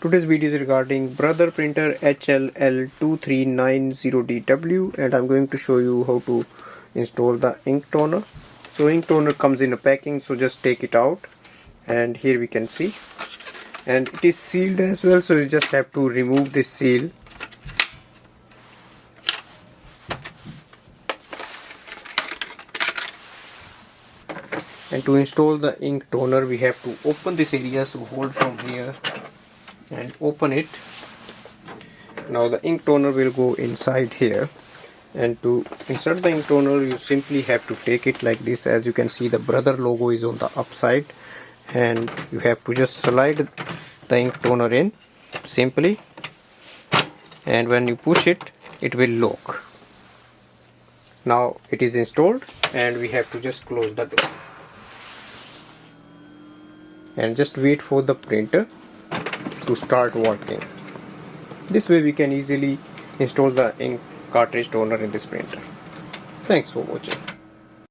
Today's video is regarding Brother printer HL-L2390DW, and I'm going to show you how to install the ink toner. So ink toner comes in a packing, so just take it out, and here we can see, and it is sealed as well, so you just have to remove this seal. And to install the ink toner, we have to open this area, so hold from here and open it. Now the ink toner will go inside here, and to insert the ink toner you simply have to take it like this. As you can see, the Brother logo is on the upside, and you have to just slide the ink toner in simply, and when you push it, it will lock. Now it is installed, and we have to just close the door and just wait for the printer to start working. This way we can easily install the ink cartridge toner in this printer. Thanks for watching.